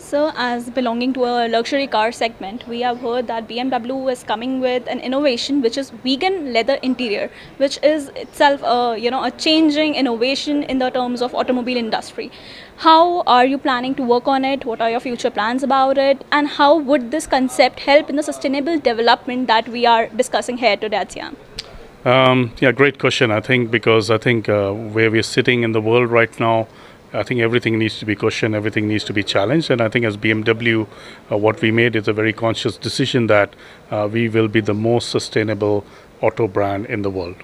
So, as belonging to a luxury car segment, we have heard that BMW is coming with an innovation which is vegan leather interior, which is itself a changing innovation in the terms of automobile industry. How are you planning to work on it? What are your future plans about it? And how would this concept help in the sustainable development that we are discussing here today at Siam? Yeah, great question. I think because I think where we're sitting in the world right now, I think everything needs to be questioned, everything needs to be challenged. And I think as BMW, what we made is a very conscious decision that we will be the most sustainable auto brand in the world.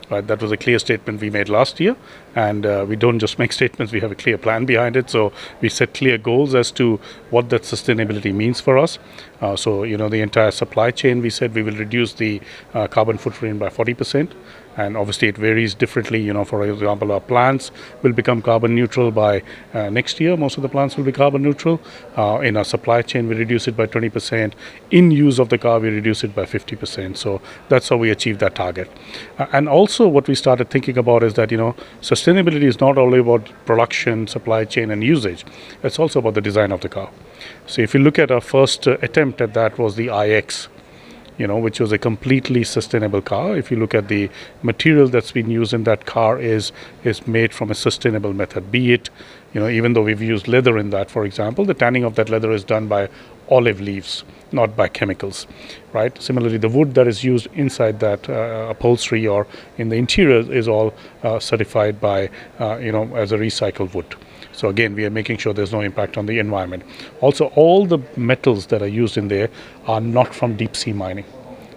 Right, that was a clear statement we made last year, and we don't just make statements, we have a clear plan behind it. So we set clear goals as to what that sustainability means for us. The entire supply chain, we said we will reduce the carbon footprint by 40%. And obviously it varies differently. For example, our plants will become carbon neutral by next year. Most of the plants will be carbon neutral. In our supply chain, we reduce it by 20%. In use of the car, we reduce it by 50%. So that's how we achieve that target. And also what we started thinking about is that, sustainability is not only about production, supply chain and usage. It's also about the design of the car. So if you look at our first attempt at that was the iX, which was a completely sustainable car. If you look at the material that's been used in that car is made from a sustainable method. Be it, even though we've used leather in that, for example, the tanning of that leather is done by olive leaves, not by chemicals, right? Similarly, the wood that is used inside that upholstery or in the interior is all certified by, as a recycled wood. So again, we are making sure there's no impact on the environment. Also, all the metals that are used in there are not from deep sea mining.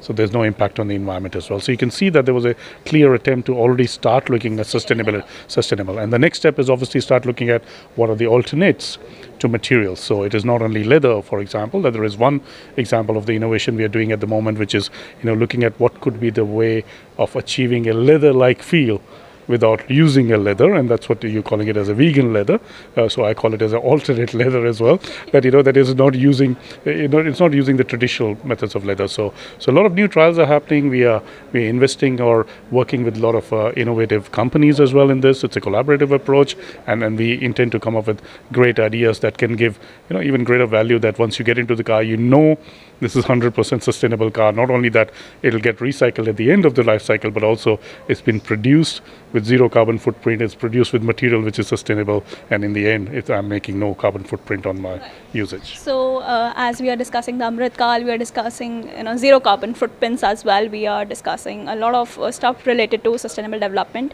So there's no impact on the environment as well. So you can see that there was a clear attempt to already start looking at sustainable. And the next step is obviously start looking at what are the alternates to materials. So it is not only leather, for example, that there is one example of the innovation we are doing at the moment, which is, looking at what could be the way of achieving a leather-like feel without using a leather, and that's what you're calling it as a vegan leather. So I call it as an alternate leather as well. That that is not using, it's not using the traditional methods of leather. So a lot of new trials are happening. We're investing or working with a lot of innovative companies as well in this. It's a collaborative approach, and we intend to come up with great ideas that can give even greater value. That once you get into the car, this is 100% sustainable car. Not only that it'll get recycled at the end of the life cycle, but also it's been produced with zero carbon footprint. It's produced with material which is sustainable, and in the end, I'm making no carbon footprint on my usage. So, as we are discussing the Amrit Kal, we are discussing zero carbon footprints as well. We are discussing a lot of stuff related to sustainable development.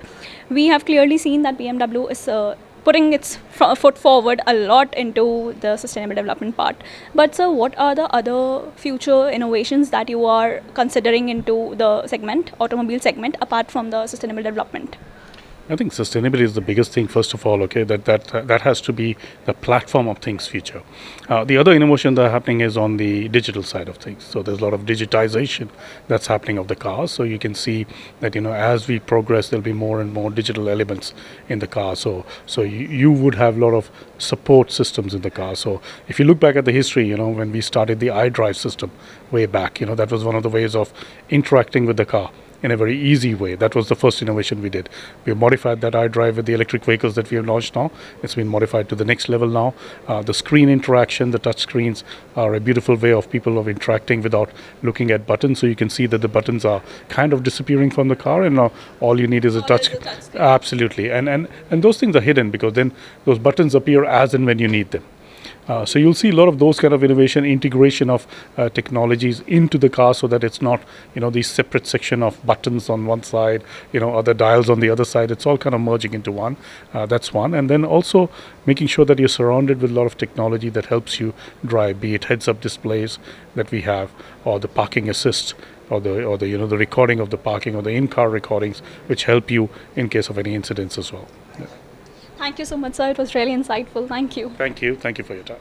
We have clearly seen that BMW is putting its foot forward a lot into the sustainable development part. But sir, what are the other future innovations that you are considering into the automobile segment, apart from the sustainable development? I think sustainability is the biggest thing, first of all, okay, that has to be the platform of things future. The other innovation that are happening is on the digital side of things. So there's a lot of digitization that's happening of the cars. So you can see that, as we progress, there'll be more and more digital elements in the car. So you would have a lot of support systems in the car. So if you look back at the history, when we started the iDrive system way back, that was one of the ways of interacting with the car in a very easy way. That was the first innovation we did. We have modified that iDrive with the electric vehicles that we have launched now. It's been modified to the next level now. The screen interaction, the touch screens are a beautiful way of people of interacting without looking at buttons. So you can see that the buttons are kind of disappearing from the car, and now all you need is a touch. Absolutely. And those things are hidden because then those buttons appear as and when you need them. So you'll see a lot of those kind of integration of technologies into the car, so that it's not, these separate section of buttons on one side, other dials on the other side. It's all kind of merging into one. That's one. And then also making sure that you're surrounded with a lot of technology that helps you drive, be it heads-up displays that we have, or the parking assist, or the recording of the parking, or the in-car recordings, which help you in case of any incidents as well. Yeah. Thank you so much, sir. It was really insightful. Thank you. Thank you for your time.